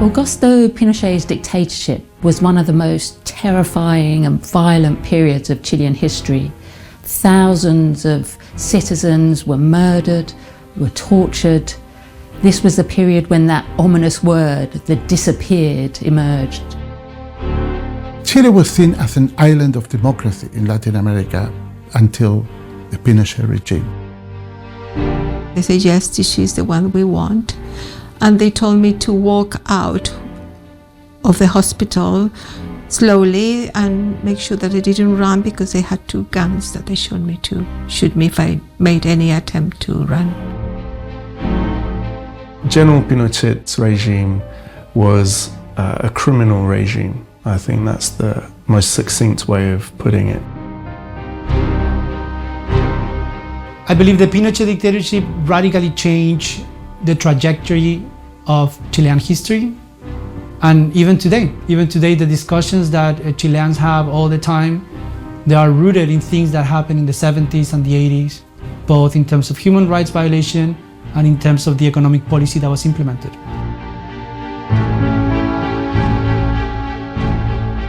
Augusto Pinochet's dictatorship was one of the most terrifying and violent periods of Chilean history. Thousands of citizens were murdered, were tortured. This was the period when that ominous word, the disappeared, emerged. Chile was seen as an island of democracy in Latin America until the Pinochet regime. They said, yes, this is the one we want. And they told me to walk out of the hospital slowly and make sure that I didn't run, because they had two guns that they showed me to shoot me if I made any attempt to run. General Pinochet's regime was a criminal regime. I think that's the most succinct way of putting it. I believe the Pinochet dictatorship radically changed the trajectory of Chilean history. And even today, the discussions that Chileans have all the time, they are rooted in things that happened in the 70s and the 80s, both in terms of human rights violation and in terms of the economic policy that was implemented.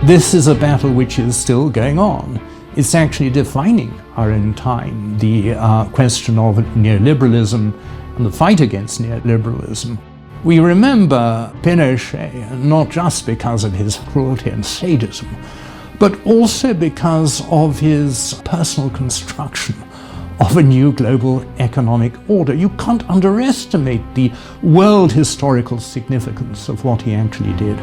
This is a battle which is still going on. It's actually defining our own time, the question of neoliberalism and the fight against neoliberalism. We remember Pinochet not just because of his cruelty and sadism, but also because of his personal construction of a new global economic order. You can't underestimate the world historical significance of what he actually did.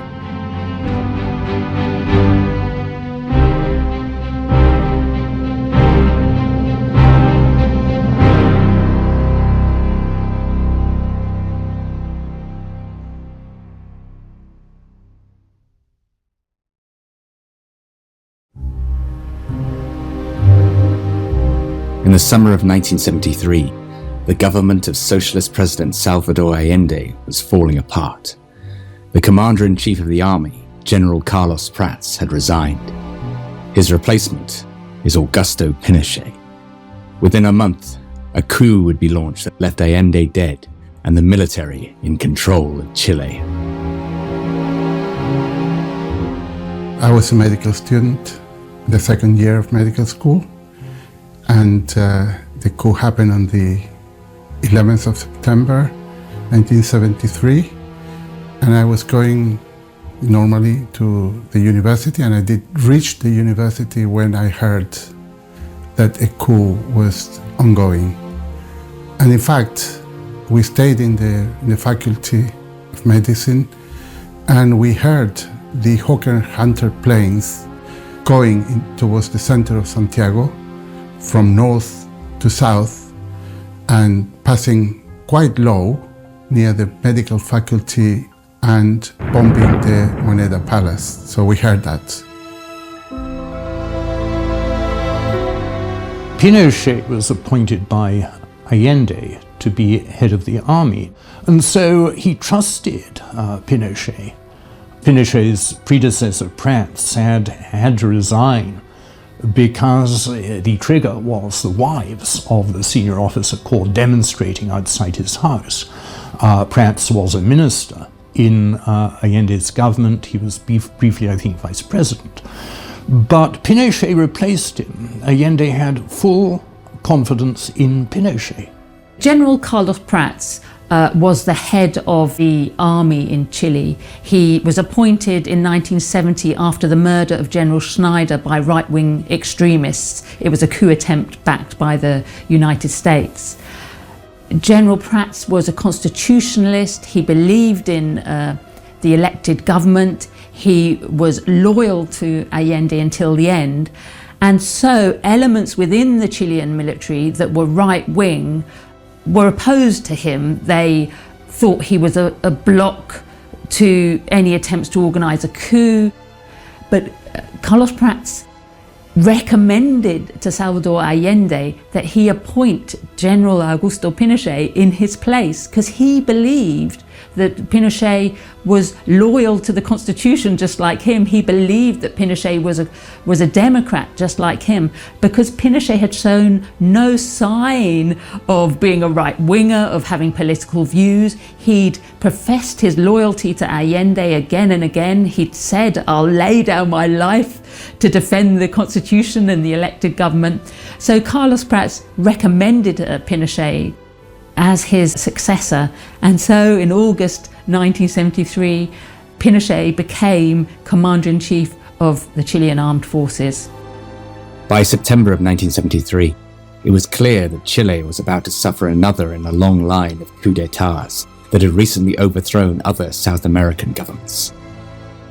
In the summer of 1973, the government of Socialist President Salvador Allende was falling apart. The Commander-in-Chief of the Army, General Carlos Prats, had resigned. His replacement is Augusto Pinochet. Within a month, a coup would be launched that left Allende dead and the military in control of Chile. I was a medical student, the second year of medical school, and the coup happened on the 11th of September 1973, and I was going normally to the university, and I did reach the university when I heard that a coup was ongoing. And in fact, we stayed in the faculty of medicine, and we heard the Hawker Hunter planes going towards the center of Santiago from north to south and passing quite low near the medical faculty and bombing the Moneda Palace. So we heard that. Pinochet was appointed by Allende to be head of the army, and so he trusted Pinochet. Pinochet's predecessor, Prats, had to resign because the trigger was the wives of the senior officer corps demonstrating outside his house. Prats was a minister in Allende's government. He was briefly, I think, vice president. But Pinochet replaced him. Allende had full confidence in Pinochet. General Carlos Prats was the head of the army in Chile. He was appointed in 1970 after the murder of General Schneider by right-wing extremists. It was a coup attempt backed by the United States. General Prats was a constitutionalist. He believed in the elected government. He was loyal to Allende until the end. And so elements within the Chilean military that were right-wing were opposed to him. They thought he was a block to any attempts to organise a coup. But Carlos Prats recommended to Salvador Allende that he appoint General Augusto Pinochet in his place, because he believed that Pinochet was loyal to the constitution just like him. He believed that Pinochet was a Democrat just like him, because Pinochet had shown no sign of being a right-winger, of having political views. He'd professed his loyalty to Allende again and again. He'd said, I'll lay down my life to defend the constitution and the elected government. So Carlos Prats recommended Pinochet as his successor, and so in August 1973 Pinochet became Commander-in-Chief of the Chilean Armed Forces. By September of 1973, it was clear that Chile was about to suffer another in a long line of coups d'etats that had recently overthrown other South American governments.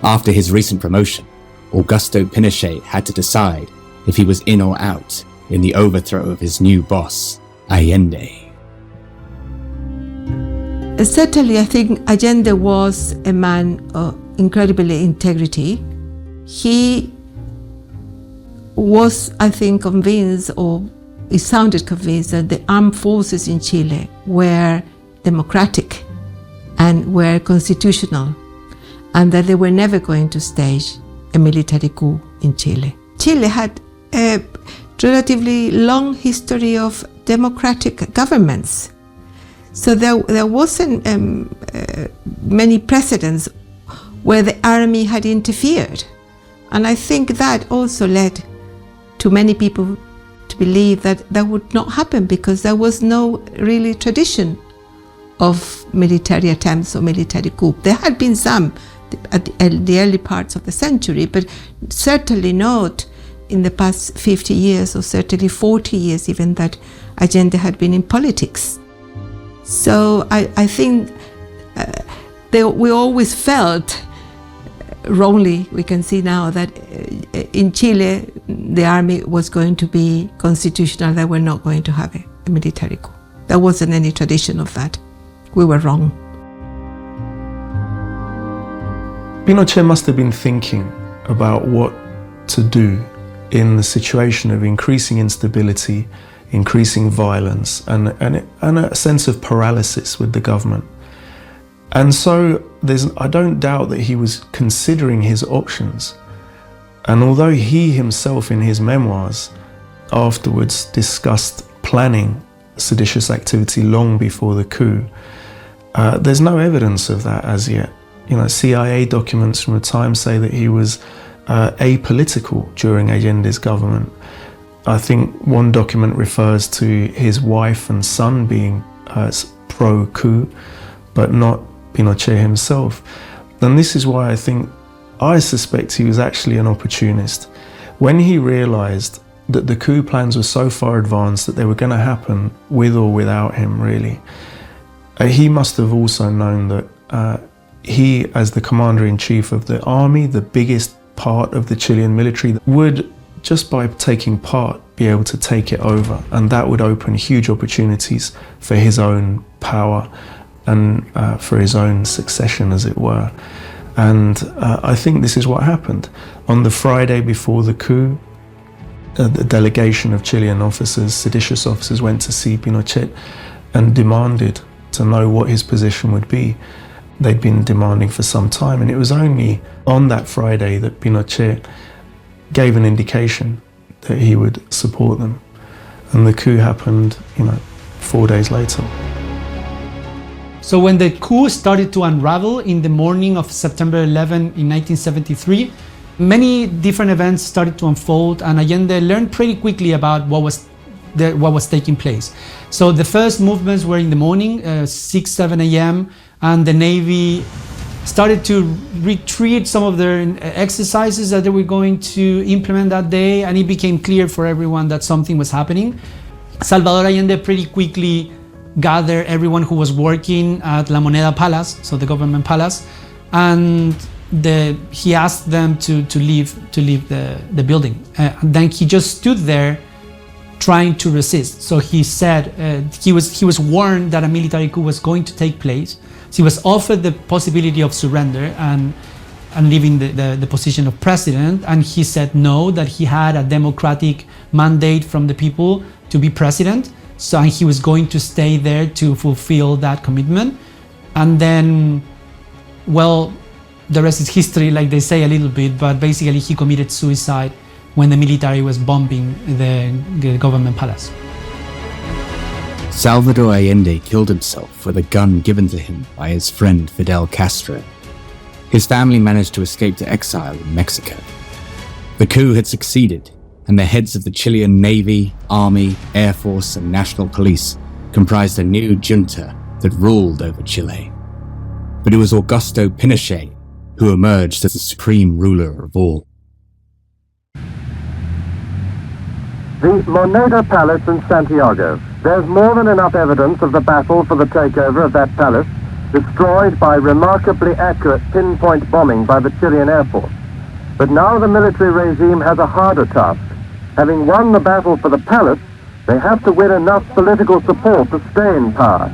After his recent promotion, Augusto Pinochet had to decide if he was in or out in the overthrow of his new boss, Allende. Certainly, I think Allende was a man of incredible integrity. He was, I think, convinced, or he sounded convinced, that the armed forces in Chile were democratic and were constitutional, and that they were never going to stage a military coup in Chile. Chile had a relatively long history of democratic governments. So there wasn't many precedents where the army had interfered. And I think that also led to many people to believe that that would not happen, because there was no really tradition of military attempts or military coup. There had been some at the early parts of the century, but certainly not in the past 50 years, or certainly 40 years even, that Allende had been in politics. So I think we always felt, wrongly we can see now, that in Chile the army was going to be constitutional, they were not going to have a military coup. There wasn't any tradition of that. We were wrong. Pinochet must have been thinking about what to do in the situation of increasing instability, increasing violence, and a sense of paralysis with the government. And so I don't doubt that he was considering his options. And although he himself in his memoirs afterwards discussed planning seditious activity long before the coup, there's no evidence of that as yet. CIA documents from the time say that he was apolitical during Allende's government. I think one document refers to his wife and son being pro-coup, but not Pinochet himself. And this is why I suspect he was actually an opportunist. When he realized that the coup plans were so far advanced that they were going to happen with or without him, really, he must have also known that he, as the commander-in-chief of the army, the biggest part of the Chilean military, would, just by taking part, be able to take it over, and that would open huge opportunities for his own power and for his own succession, as it were. And I think this is what happened. On the Friday before the coup, the delegation of Chilean officers, seditious officers, went to see Pinochet and demanded to know what his position would be. They'd been demanding for some time, and it was only on that Friday that Pinochet gave an indication that he would support them. And the coup happened, 4 days later. So when the coup started to unravel in the morning of September 11 in 1973, many different events started to unfold, and Allende learned pretty quickly about what was taking place. So the first movements were in the morning, 6, 7 a.m., and the Navy started to retreat some of their exercises that they were going to implement that day, and it became clear for everyone that something was happening. Salvador Allende pretty quickly gathered everyone who was working at La Moneda Palace, so the government palace, and he asked them to leave the building. Then he just stood there trying to resist. So he said he was warned that a military coup was going to take place. So he was offered the possibility of surrender and leaving the position of president, and he said no, that he had a democratic mandate from the people to be president, so he was going to stay there to fulfill that commitment. And then, well, the rest is history, like they say a little bit, but basically he committed suicide when the military was bombing the government palace. Salvador Allende killed himself with a gun given to him by his friend Fidel Castro. His family managed to escape to exile in Mexico. The coup had succeeded, and the heads of the Chilean Navy, Army, Air Force, and National Police comprised a new junta that ruled over Chile. But it was Augusto Pinochet who emerged as the supreme ruler of all. The Moneda Palace in Santiago. There's more than enough evidence of the battle for the takeover of that palace, destroyed by remarkably accurate pinpoint bombing by the Chilean Air Force. But now the military regime has a harder task. Having won the battle for the palace, they have to win enough political support to stay in power.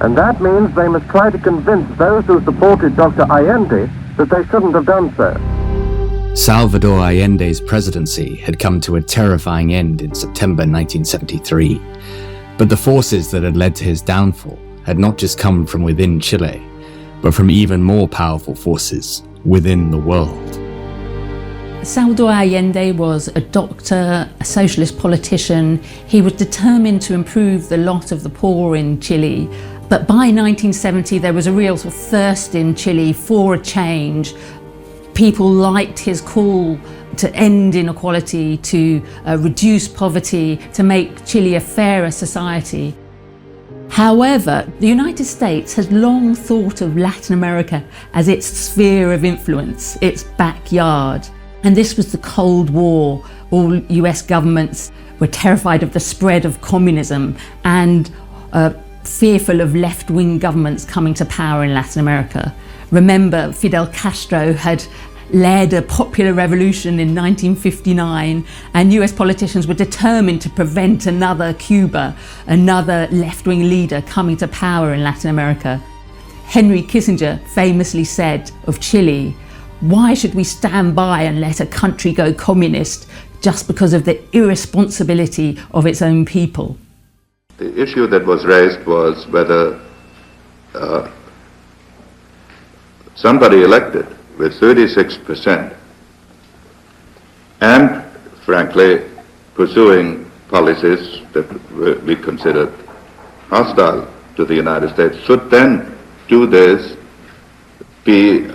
And that means they must try to convince those who supported Dr. Allende that they shouldn't have done so. Salvador Allende's presidency had come to a terrifying end in September 1973. But the forces that had led to his downfall had not just come from within Chile, but from even more powerful forces within the world. Salvador Allende was a doctor, a socialist politician. He was determined to improve the lot of the poor in Chile. But by 1970, there was a real sort of thirst in Chile for a change. People liked his call to end inequality, to reduce poverty, to make Chile a fairer society. However, the United States has long thought of Latin America as its sphere of influence, its backyard. And this was the Cold War. All US governments were terrified of the spread of communism and fearful of left-wing governments coming to power in Latin America. Remember, Fidel Castro had led a popular revolution in 1959, and US politicians were determined to prevent another Cuba, another left-wing leader coming to power in Latin America. Henry Kissinger famously said of Chile, "Why should we stand by and let a country go communist just because of the irresponsibility of its own people?" The issue that was raised was whether somebody elected with 36% and, frankly, pursuing policies that we considered hostile to the United States should then do this, be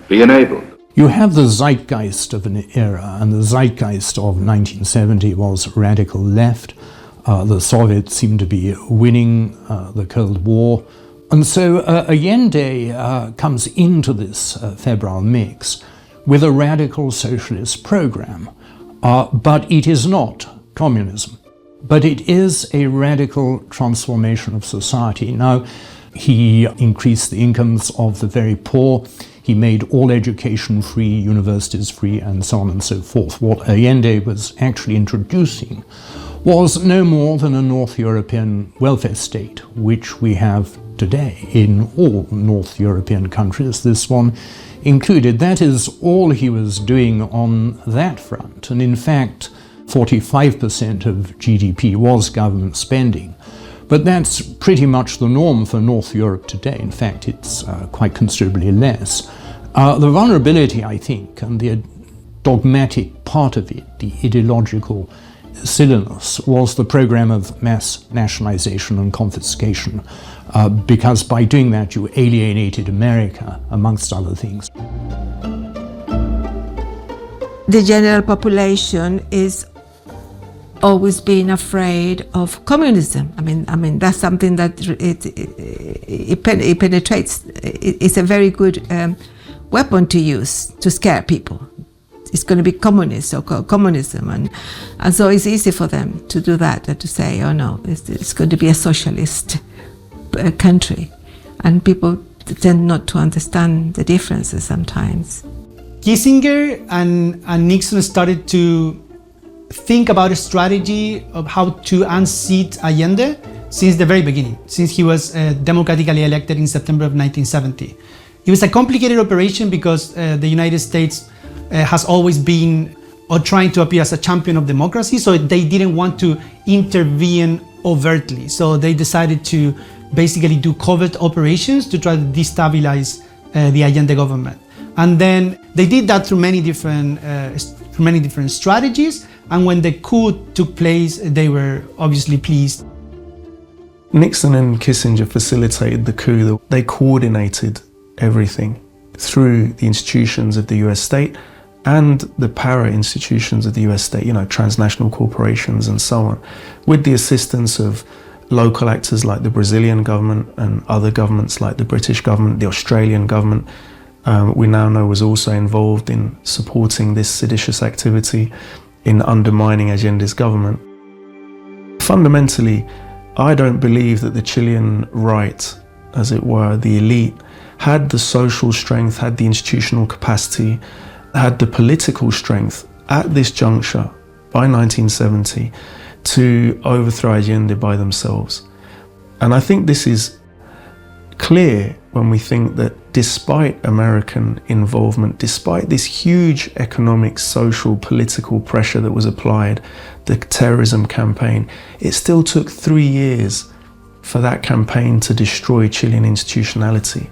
be enabled. You have the zeitgeist of an era, and the zeitgeist of 1970 was radical left. The Soviets seemed to be winning the Cold War. And so Allende comes into this febrile mix with a radical socialist program. But it is not communism. But it is a radical transformation of society. Now, he increased the incomes of the very poor. He made all education free, universities free, and so on and so forth. What Allende was actually introducing was no more than a North European welfare state, which we have today in all North European countries, this one included. That is all he was doing on that front. And in fact, 45% of GDP was government spending. But that's pretty much the norm for North Europe today. In fact, it's quite considerably less. The vulnerability, I think, and the dogmatic part of it, the ideological silliness, was the program of mass nationalization and confiscation, because by doing that you alienated America, amongst other things. The general population is always being afraid of communism. I mean that's something that it penetrates. It's a very good weapon to use to scare people. It's going to be communist or communism, and so it's easy for them to do that and to say, oh no, it's going to be a socialist country, and people tend not to understand the differences sometimes. Kissinger and Nixon started to think about a strategy of how to unseat Allende since the very beginning, since he was democratically elected in September of 1970. It was a complicated operation because the United States has always been or trying to appear as a champion of democracy, so they didn't want to intervene overtly. So they decided to basically do covert operations to try to destabilize the Allende government. And then they did that through many different strategies. And when the coup took place, they were obviously pleased. Nixon and Kissinger facilitated the coup. They coordinated everything through the institutions of the US state and the para-institutions of the US state, transnational corporations and so on, with the assistance of local actors like the Brazilian government and other governments like the British government, the Australian government, we now know was also involved in supporting this seditious activity, in undermining Allende's government. Fundamentally, I don't believe that the Chilean right, as it were, the elite, had the social strength, had the institutional capacity, had the political strength at this juncture by 1970 to overthrow Allende by themselves. And I think this is clear when we think that despite American involvement, despite this huge economic, social, political pressure that was applied, the terrorism campaign, it still took 3 years for that campaign to destroy Chilean institutionality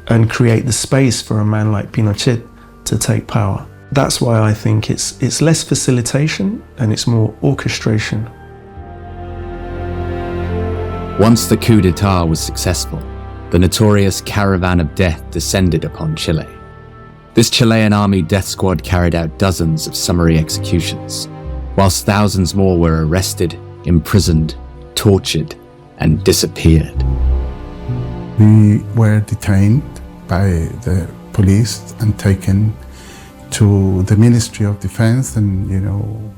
and create the space for a man like Pinochet to take power. That's why I think it's less facilitation and it's more orchestration. Once the coup d'etat was successful, the notorious caravan of death descended upon Chile. This Chilean army death squad carried out dozens of summary executions, whilst thousands more were arrested, imprisoned, tortured, and disappeared. We were detained by the police and taken to the Ministry of Defense and,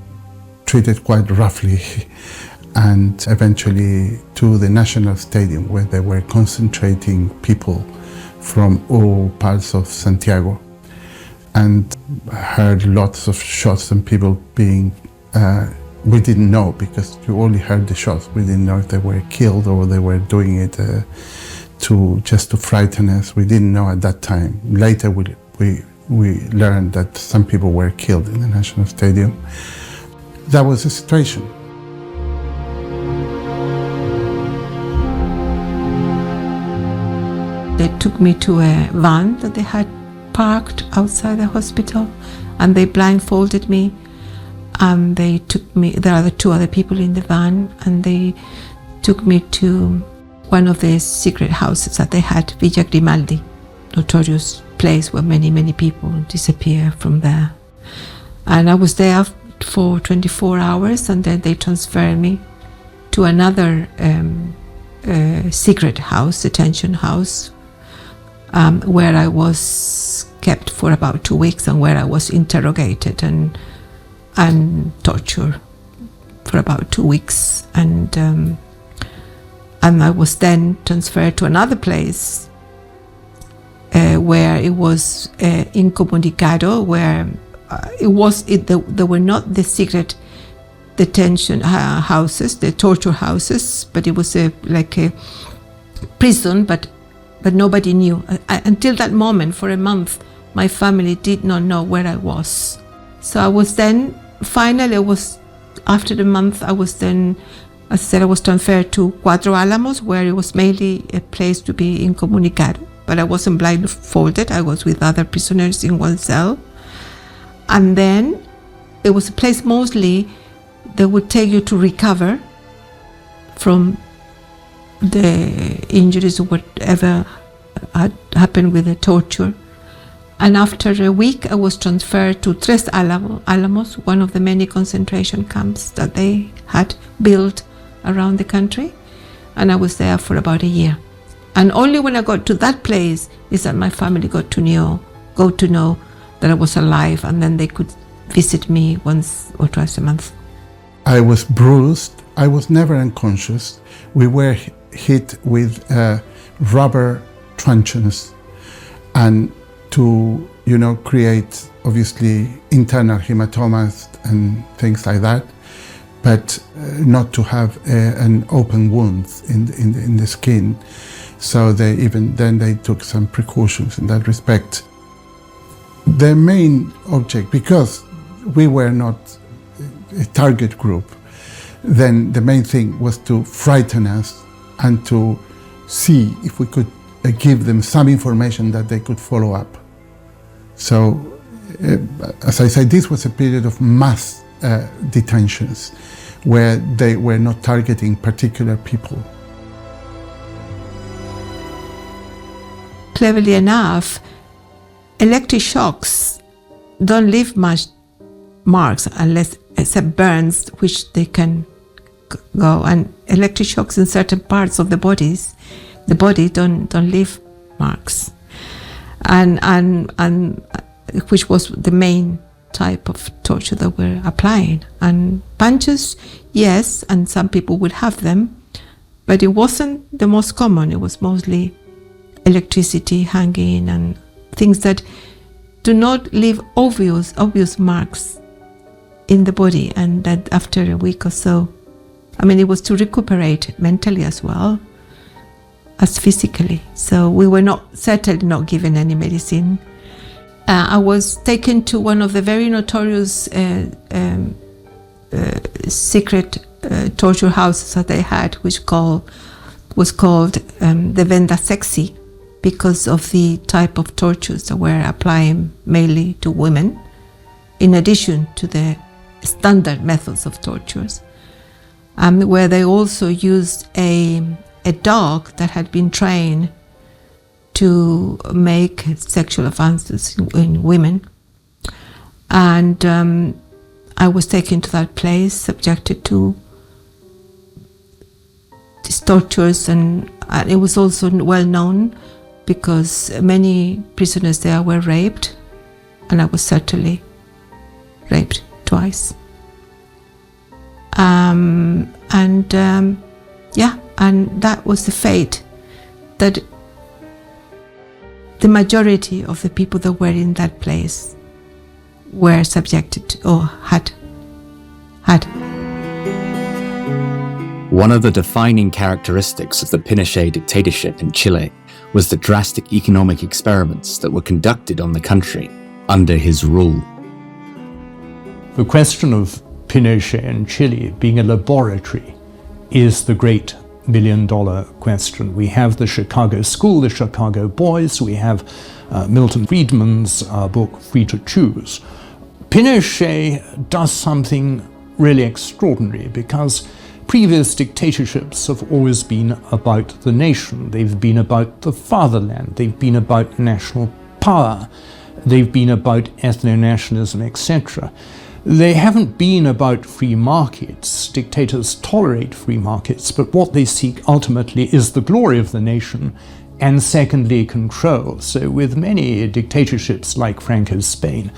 treated quite roughly, and eventually to the National Stadium where they were concentrating people from all parts of Santiago, and heard lots of shots and people being, we didn't know because you only heard the shots. We didn't know if they were killed or they were doing it just to frighten us. We didn't know at that time. Later we learned that some people were killed in the National Stadium. That was the situation. They took me to a van that they had parked outside the hospital, and they blindfolded me. They took me, there are the 2 other people in the van, and they took me to one of the secret houses that they had, Villa Grimaldi, notorious place where many people disappear from there. And I was there for 24 hours, and then they transferred me to another secret house, detention house, where I was kept for about 2 weeks and where I was interrogated and tortured for about 2 weeks. And I was then transferred to another place where it was incomunicado, where there were not the secret detention houses, the torture houses, but it was like a prison, but nobody knew. Until that moment, for a month, my family did not know where I was. So I was then, finally, after the month, I was then, as I said, I was transferred to Cuatro Álamos, where it was mainly a place to be incommunicado. But I wasn't blindfolded, I was with other prisoners in one cell. And then it was a place mostly that would take you to recover from the injuries or whatever had happened with the torture. And after a week, I was transferred to Tres Álamos, one of the many concentration camps that they had built around the country. And I was there for about a year. And only when I got to that place is that my family got to know that I was alive, and then they could visit me once or twice a month. I was bruised. I was never unconscious. We were hit with rubber truncheons, and to create obviously internal hematomas and things like that, but not to have an open wound in the skin. So they took some precautions in that respect. The main object, because we were not a target group, then the main thing was to frighten us and to see if we could give them some information that they could follow up. So, as I said, this was a period of mass detentions where they were not targeting particular people. Cleverly enough, electric shocks don't leave much marks unless except burns, which they can go. And electric shocks in certain parts of the body don't leave marks, and which was the main type of torture that we're applying. And punches, yes, and some people would have them, but it wasn't the most common. It was mostly electricity, hanging, and things that do not leave obvious marks in the body, and that after a week or so, I mean, it was to recuperate mentally as well as physically. So we were certainly not given any medicine. I was taken to one of the very notorious secret torture houses that they had, which was called the Venda Sexy, because of the type of tortures that were applying mainly to women, in addition to the standard methods of tortures, where they also used a dog that had been trained to make sexual advances in women. And I was taken to that place, subjected to these tortures, and it was also well known because many prisoners there were raped, and I was certainly raped twice. And that was the fate that the majority of the people that were in that place were subjected to, or had. One of the defining characteristics of the Pinochet dictatorship in Chile was the drastic economic experiments that were conducted on the country under his rule. The question of Pinochet and Chile being a laboratory is the great million-dollar question. We have the Chicago School, the Chicago Boys, we have Milton Friedman's book, Free to Choose. Pinochet does something really extraordinary because previous dictatorships have always been about the nation. They've been about the fatherland. They've been about national power. They've been about ethno-nationalism, etc. They haven't been about free markets. Dictators tolerate free markets, but what they seek ultimately is the glory of the nation, and secondly, control. So with many dictatorships like Franco's Spain,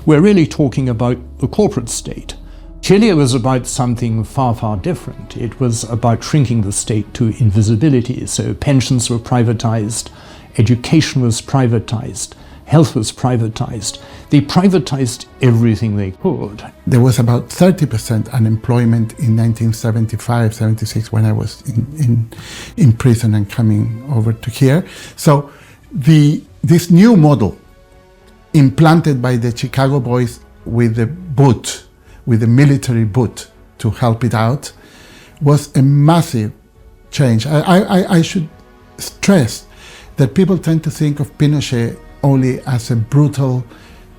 we're really talking about the corporate state. Chile was about something far, far different. It was about shrinking the state to invisibility. So pensions were privatized, education was privatized, health was privatized. They privatized everything they could. There was about 30% unemployment in 1975, 76, when I was in prison and coming over to here. So this new model implanted by the Chicago Boys with the military boot to help it out, was a massive change. I should stress that people tend to think of Pinochet only as a brutal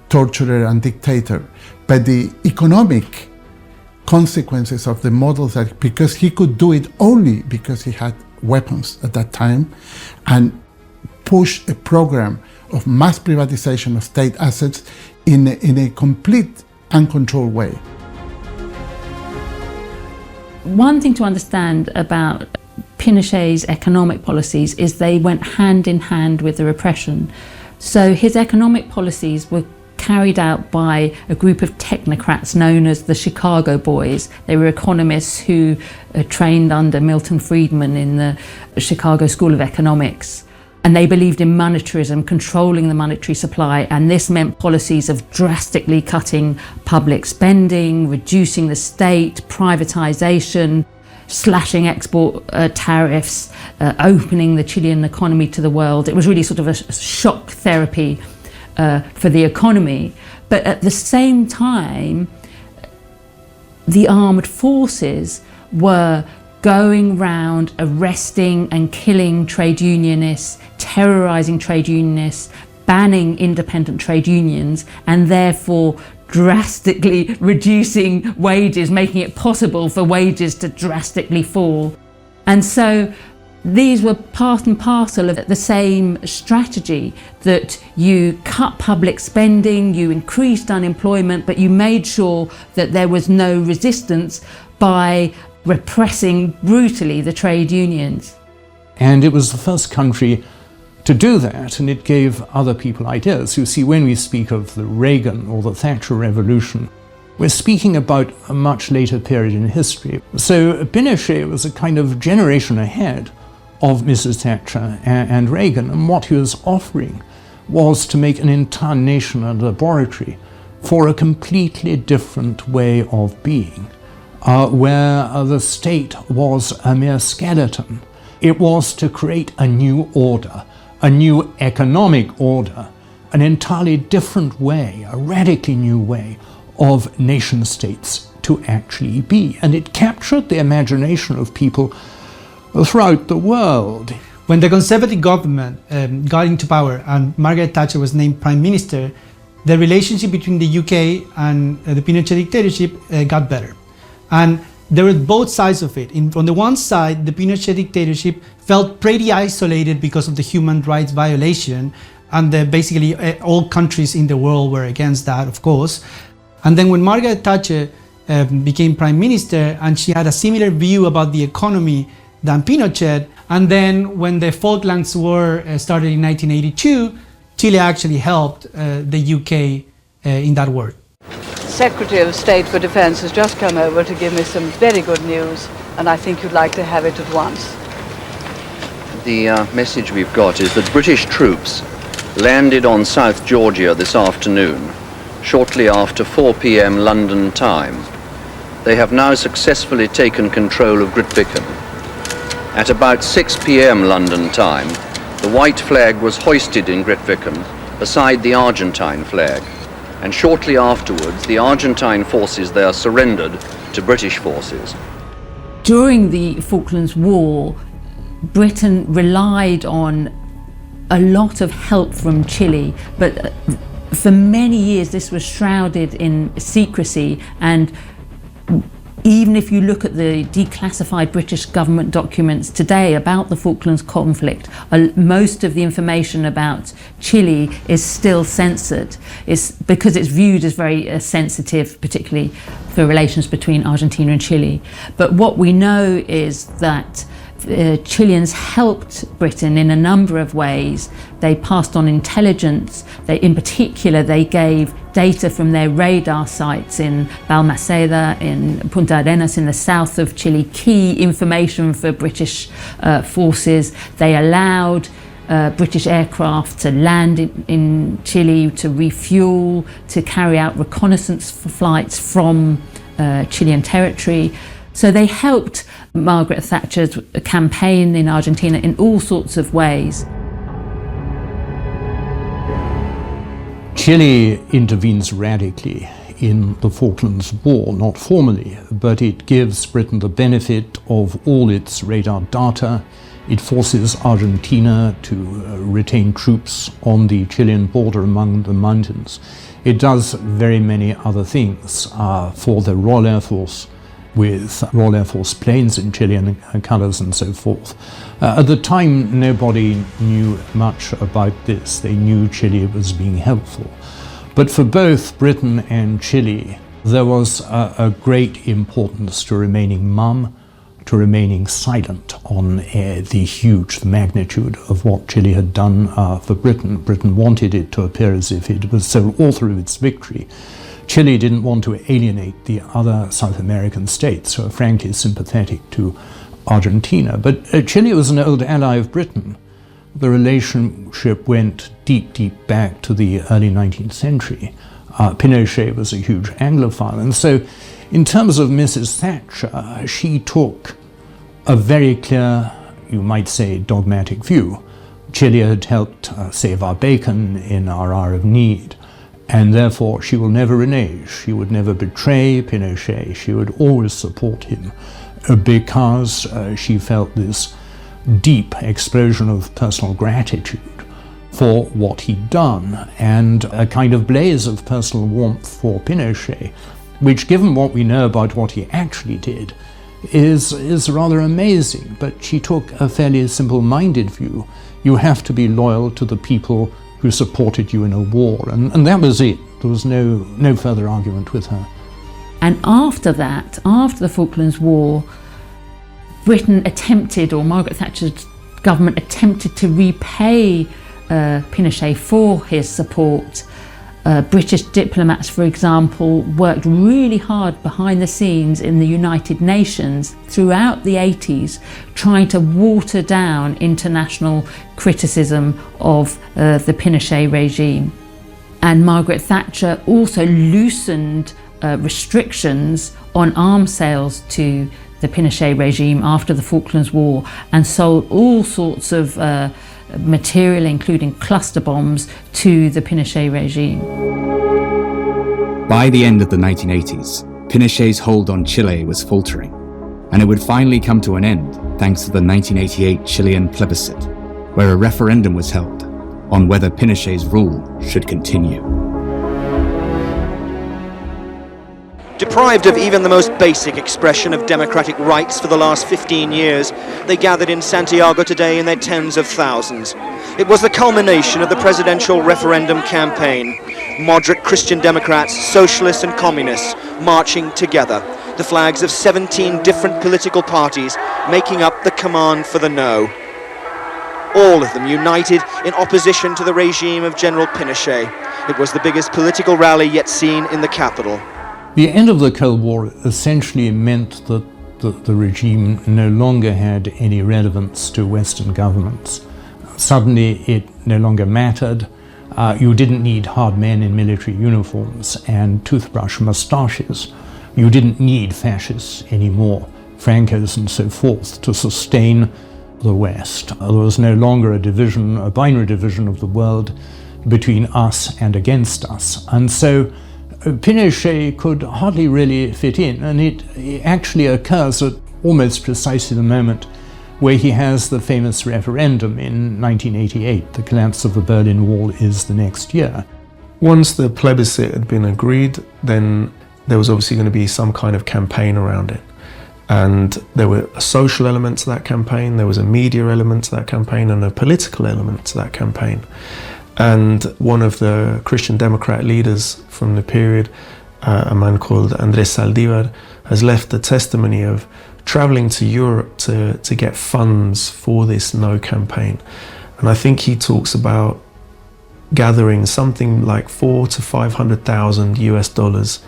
torturer and dictator, but the economic consequences of the models, that because he could do it only because he had weapons at that time, and push a program of mass privatization of state assets in a complete uncontrolled way. One thing to understand about Pinochet's economic policies is they went hand in hand with the repression. So his economic policies were carried out by a group of technocrats known as the Chicago Boys. They were economists who trained under Milton Friedman in the Chicago School of Economics. And they believed in monetarism, controlling the monetary supply, and this meant policies of drastically cutting public spending, reducing the state, privatization, slashing export tariffs, opening the Chilean economy to the world. It was really sort of a shock therapy for the economy. But at the same time, the armed forces were going round arresting and killing trade unionists, terrorizing trade unionists, banning independent trade unions, and therefore drastically reducing wages, making it possible for wages to drastically fall. And so these were part and parcel of the same strategy, that you cut public spending, you increased unemployment, but you made sure that there was no resistance by repressing brutally the trade unions. And it was the first country to do that, and it gave other people ideas. You see, when we speak of the Reagan or the Thatcher Revolution, we're speaking about a much later period in history. So Pinochet was a kind of generation ahead of Mrs. Thatcher and Reagan, and what he was offering was to make an entire nation a laboratory for a completely different way of being, where the state was a mere skeleton. It was to create a new order, a new economic order, an entirely different way, a radically new way of nation states to actually be. And it captured the imagination of people throughout the world. When the Conservative government got into power and Margaret Thatcher was named Prime Minister, the relationship between the UK and the Pinochet dictatorship got better. And there were both sides of it. On the one side, the Pinochet dictatorship felt pretty isolated because of the human rights violation, and basically all countries in the world were against that, of course. And then when Margaret Thatcher became Prime Minister, and she had a similar view about the economy than Pinochet, and then when the Falklands War started in 1982, Chile actually helped the UK in that war. Secretary of State for Defense has just come over to give me some very good news, and I think you'd like to have it at once. The message we've got is that British troops landed on South Georgia this afternoon, shortly after 4 p.m. London time. They have now successfully taken control of Grytviken. At about 6 p.m. London time, the white flag was hoisted in Grytviken beside the Argentine flag, and shortly afterwards the Argentine forces there surrendered to British forces. During the Falklands War, Britain relied on a lot of help from Chile, but for many years this was shrouded in secrecy, and even if you look at the declassified British government documents today about the Falklands conflict, most of the information about Chile is still censored. It's because it's viewed as very sensitive, particularly for relations between Argentina and Chile. But what we know is that Chileans helped Britain in a number of ways. They passed on intelligence. In particular, they gave data from their radar sites in Balmaceda, in Punta Arenas, in the south of Chile, key information for British forces. They allowed British aircraft to land in Chile, to refuel, to carry out reconnaissance flights from Chilean territory. So they helped Margaret Thatcher's campaign in Argentina in all sorts of ways. Chile intervenes radically in the Falklands War, not formally, but it gives Britain the benefit of all its radar data. It forces Argentina to retain troops on the Chilean border among the mountains. It does very many other things for the Royal Air Force, with Royal Air Force planes in Chilean colours and so forth. At the time, nobody knew much about this. They knew Chile was being helpful. But for both Britain and Chile, there was a great importance to remaining mum, to remaining silent on the huge magnitude of what Chile had done for Britain. Britain wanted it to appear as if it was sole author of its victory. Chile didn't want to alienate the other South American states who are frankly sympathetic to Argentina. But Chile was an old ally of Britain. The relationship went deep, deep back to the early 19th century. Pinochet was a huge Anglophile. And so in terms of Mrs. Thatcher, she took a very clear, you might say, dogmatic view Chile had helped save our bacon in our hour of need, and therefore she will never renege. She would never betray Pinochet. She would always support him because she felt this deep explosion of personal gratitude for what he'd done, and a kind of blaze of personal warmth for Pinochet, which, given what we know about what he actually did, is rather amazing. But she took a fairly simple-minded view. You have to be loyal to the people who supported you in a war, and that was it. There was no further argument with her. And after that, after the Falklands War, Britain attempted, or Margaret Thatcher's government attempted to repay Pinochet for his support. British diplomats, for example, worked really hard behind the scenes in the United Nations throughout the 80s, trying to water down international criticism of the Pinochet regime. And Margaret Thatcher also loosened restrictions on arms sales to the Pinochet regime after the Falklands War, and sold all sorts of material, including cluster bombs, to the Pinochet regime. By the end of the 1980s, Pinochet's hold on Chile was faltering, and it would finally come to an end thanks to the 1988 Chilean plebiscite, where a referendum was held on whether Pinochet's rule should continue. Deprived of even the most basic expression of democratic rights for the last 15 years, they gathered in Santiago today in their tens of thousands. It was the culmination of the presidential referendum campaign. Moderate Christian Democrats, socialists and communists marching together. The flags of 17 different political parties making up the command for the no. All of them united in opposition to the regime of General Pinochet. It was the biggest political rally yet seen in the capital. The end of the Cold War essentially meant that the regime no longer had any relevance to Western governments. Suddenly it no longer mattered. You didn't need hard men in military uniforms and toothbrush moustaches. You didn't need fascists anymore, Francos and so forth, to sustain the West. There was no longer a division, a binary division of the world between us and against us. And so Pinochet could hardly really fit in, and it actually occurs at almost precisely the moment where he has the famous referendum in 1988. The collapse of the Berlin Wall is the next year. Once the plebiscite had been agreed, then there was obviously going to be some kind of campaign around it. And there were a social element to that campaign, there was a media element to that campaign, and a political element to that campaign. And one of the Christian Democrat leaders from the period, a man called Andrés Saldívar, has left a testimony of traveling to Europe to get funds for this no campaign. And I think he talks about gathering something like $400,000 to $500,000,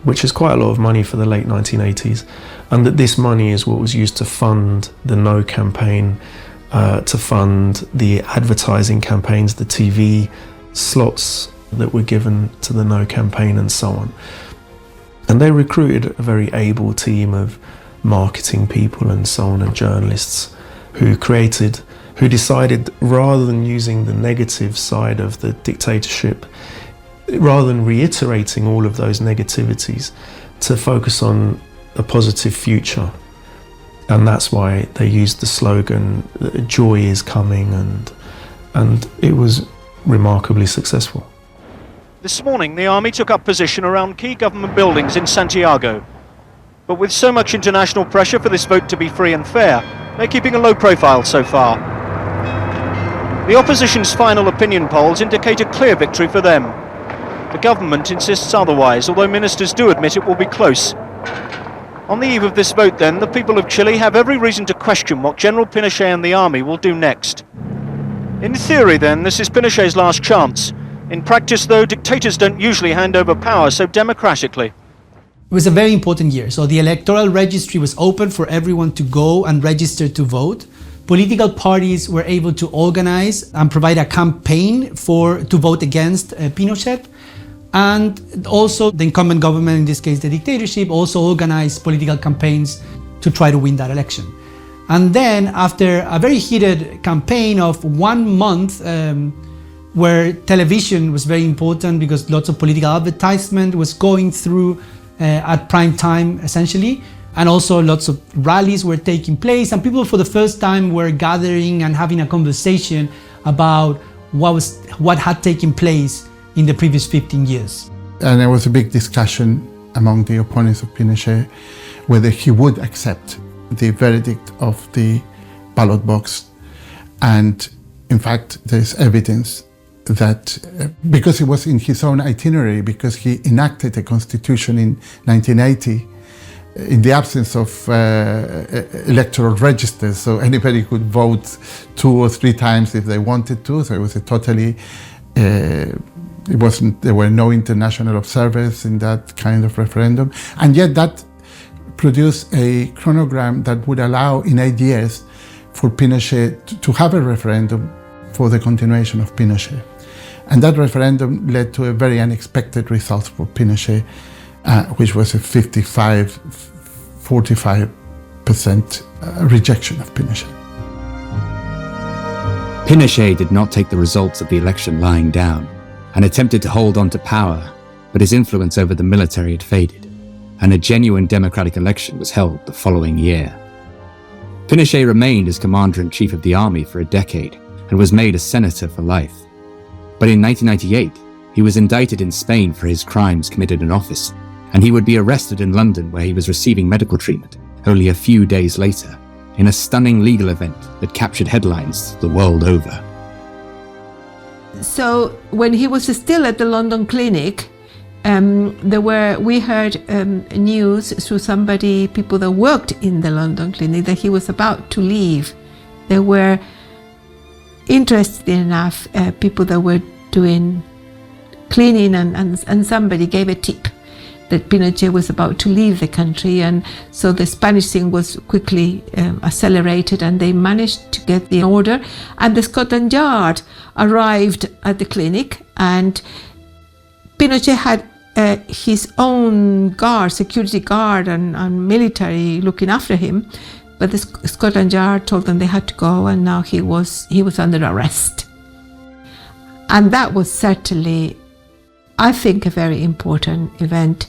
which is quite a lot of money for the late 1980s. And that this money is what was used to fund the no campaign, to fund the advertising campaigns, the TV slots that were given to the no campaign and so on. And they recruited a very able team of marketing people and so on, and journalists who decided, rather than using the negative side of the dictatorship, rather than reiterating all of those negativities, to focus on a positive future. And that's why they used the slogan, "Joy is coming," and it was remarkably successful. This morning, the army took up position around key government buildings in Santiago. But with so much international pressure for this vote to be free and fair, they're keeping a low profile so far. The opposition's final opinion polls indicate a clear victory for them. The government insists otherwise, although ministers do admit it will be close. On the eve of this vote, then, the people of Chile have every reason to question what General Pinochet and the army will do next. In theory, then, this is Pinochet's last chance. In practice, though, dictators don't usually hand over power so democratically. It was a very important year. So the electoral registry was open for everyone to go and register to vote. Political parties were able to organize and provide a campaign to vote against Pinochet. And also the incumbent government, in this case the dictatorship, also organized political campaigns to try to win that election. And then after a very heated campaign of 1 month, where television was very important because lots of political advertisement was going through at prime time essentially, and also lots of rallies were taking place, and people for the first time were gathering and having a conversation about what had taken place in the previous 15 years. And there was a big discussion among the opponents of Pinochet whether he would accept the verdict of the ballot box. And in fact, there's evidence that because it was in his own itinerary, because he enacted the constitution in 1980, in the absence of electoral registers, so anybody could vote 2 or 3 times if they wanted to. So it was a totally, there were no international observers in that kind of referendum. And yet that produced a chronogram that would allow in 8 years for Pinochet to have a referendum for the continuation of Pinochet. And that referendum led to a very unexpected result for Pinochet, which was a 45% rejection of Pinochet. Pinochet did not take the results of the election lying down and attempted to hold on to power, but his influence over the military had faded, and a genuine democratic election was held the following year. Pinochet remained as commander-in-chief of the army for a decade and was made a senator for life. But in 1998, he was indicted in Spain for his crimes committed in office, and he would be arrested in London where he was receiving medical treatment only a few days later, in a stunning legal event that captured headlines the world over. So when he was still at the London clinic, we heard news through people that worked in the London clinic, that he was about to leave. There were, interested enough, people that were doing cleaning, and somebody gave a tip that Pinochet was about to leave the country, and so the Spanish thing was quickly accelerated, and they managed to get the order, and the Scotland Yard arrived at the clinic, and Pinochet had his own guard, security guard and military looking after him, but the Scotland Yard told them they had to go, and now he was under arrest. And that was certainly, I think, a very important event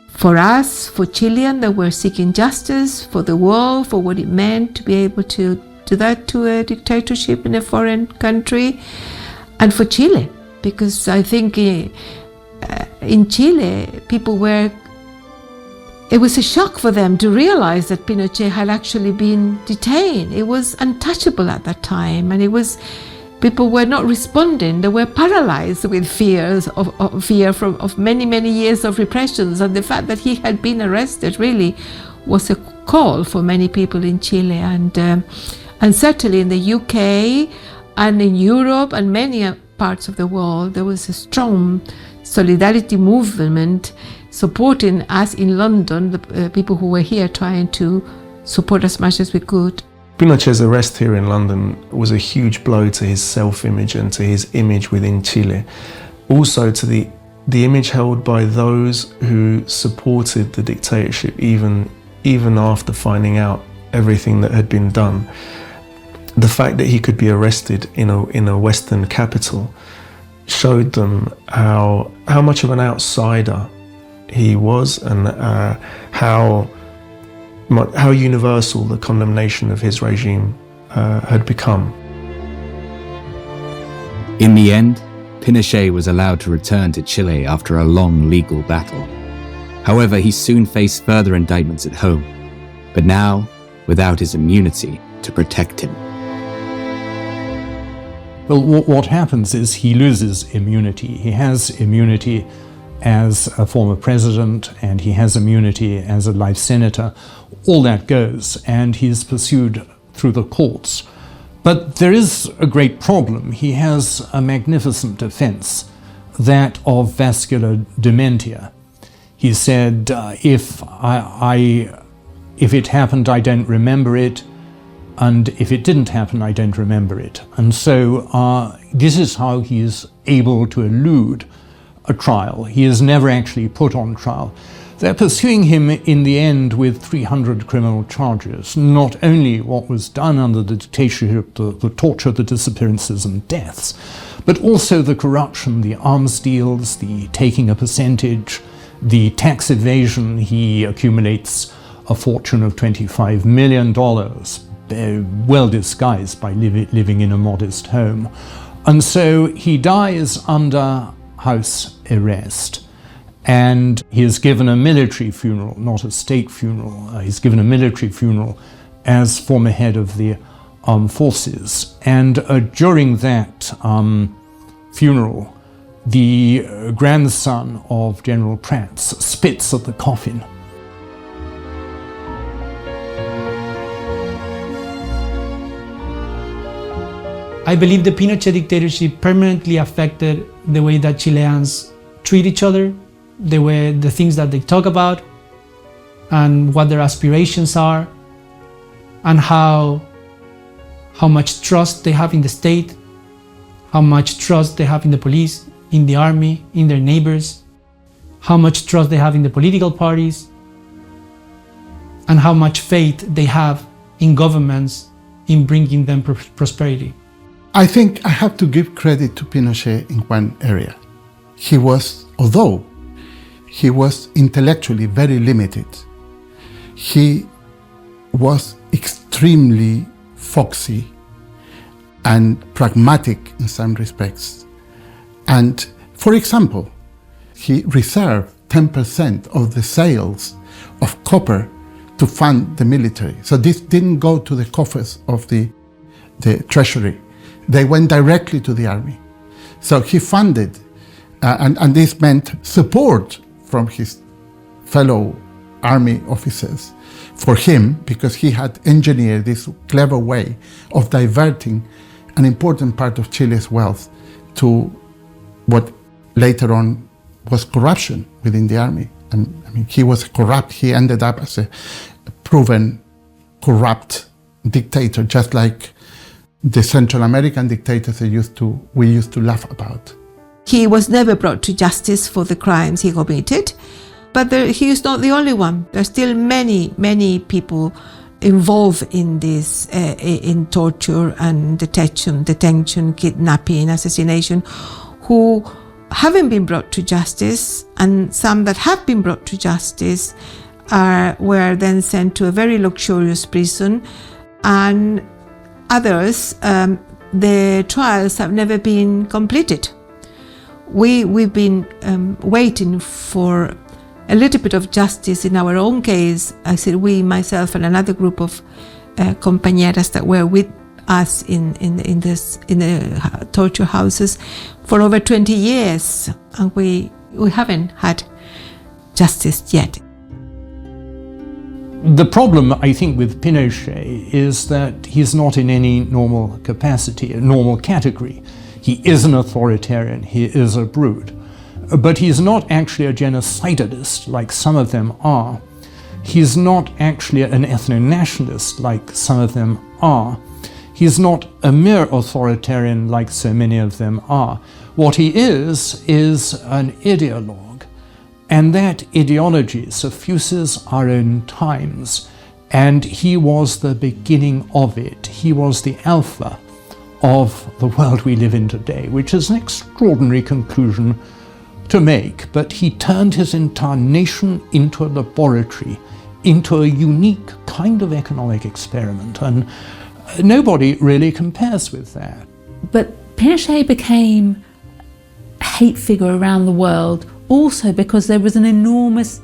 for us, for Chileans that were seeking justice, for the world, for what it meant to be able to do that to a dictatorship in a foreign country, and for Chile, because I think in Chile, it was a shock for them to realize that Pinochet had actually been detained. It was untouchable at that time, and people were not responding. They were paralyzed with fear of many, many years of repressions, and the fact that he had been arrested really was a call for many people in Chile, and certainly in the UK and in Europe and many parts of the world, there was a strong solidarity movement supporting us in London, the people who were here trying to support as much as we could. Pinochet's arrest here in London was a huge blow to his self-image and to his image within Chile. Also to the image held by those who supported the dictatorship even after finding out everything that had been done. The fact that he could be arrested in a Western capital showed them how much of an outsider he was, and how universal the condemnation of his regime had become. In the end, Pinochet was allowed to return to Chile after a long legal battle. However, he soon faced further indictments at home, but now without his immunity to protect him. Well, what happens is he loses immunity. He has immunity as a former president, and he has immunity as a life senator. All that goes, and he's pursued through the courts. But there is a great problem. He has a magnificent defense, that of vascular dementia. He said, if it happened, I don't remember it, and if it didn't happen, I don't remember it. And so this is how he is able to elude a trial. He is never actually put on trial. They're pursuing him in the end with 300 criminal charges, not only what was done under the dictatorship, the torture, the disappearances and deaths, but also the corruption, the arms deals, the taking a percentage, the tax evasion. He accumulates a fortune of $25 million, well disguised by living in a modest home. And so he dies under house arrest. And he is given a military funeral, not a state funeral. He's given a military funeral as former head of the armed forces. And during that funeral, the grandson of General Prats spits at the coffin. I believe the Pinochet dictatorship permanently affected the way that Chileans treat each other, the things that they talk about, and what their aspirations are, and how much trust they have in the state, how much trust they have in the police, in the army, in their neighbors, how much trust they have in the political parties, and how much faith they have in governments in bringing them prosperity. I think I have to give credit to Pinochet in one area. Although he was intellectually very limited, he was extremely foxy and pragmatic in some respects. And for example, he reserved 10% of the sales of copper to fund the military. So this didn't go to the coffers of the treasury. They went directly to the army. So he funded, and this meant support from his fellow army officers for him, because he had engineered this clever way of diverting an important part of Chile's wealth to what later on was corruption within the army. And I mean, he ended up as a proven corrupt dictator, just like the Central American dictators we used to laugh about. He was never brought to justice for the crimes he committed, but he is not the only one. There are still many, many people involved in this, in torture and detention, kidnapping, assassination, who haven't been brought to justice, and some that have been brought to justice were then sent to a very luxurious prison, and others, the trials have never been completed. We've been waiting for a little bit of justice in our own case. I said we, myself, and another group of compañeras that were with us in the torture houses for over 20 years, and we haven't had justice yet. The problem, I think, with Pinochet is that he's not in any normal capacity, a normal category. He is an authoritarian, he is a brute, but he's not actually a genocidalist like some of them are. He's not actually an ethno-nationalist like some of them are. He's not a mere authoritarian like so many of them are. What he is an ideologue. And that ideology suffuses our own times, and he was the beginning of it. He was the alpha of the world we live in today, which is an extraordinary conclusion to make, but he turned his entire nation into a laboratory, into a unique kind of economic experiment, and nobody really compares with that. But Pinochet became a hate figure around the world also because there was an enormous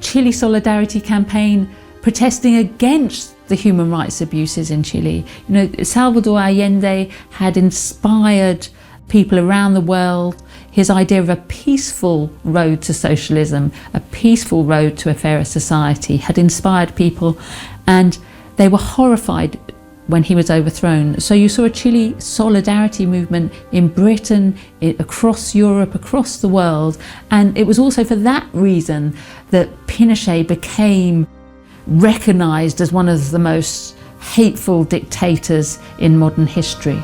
Chile solidarity campaign protesting against the human rights abuses in Chile. You know, Salvador Allende had inspired people around the world. His idea of a peaceful road to socialism, a peaceful road to a fairer society, had inspired people, and they were horrified when he was overthrown. So you saw a Chile solidarity movement in Britain, across Europe, across the world, and it was also for that reason that Pinochet became recognised as one of the most hateful dictators in modern history.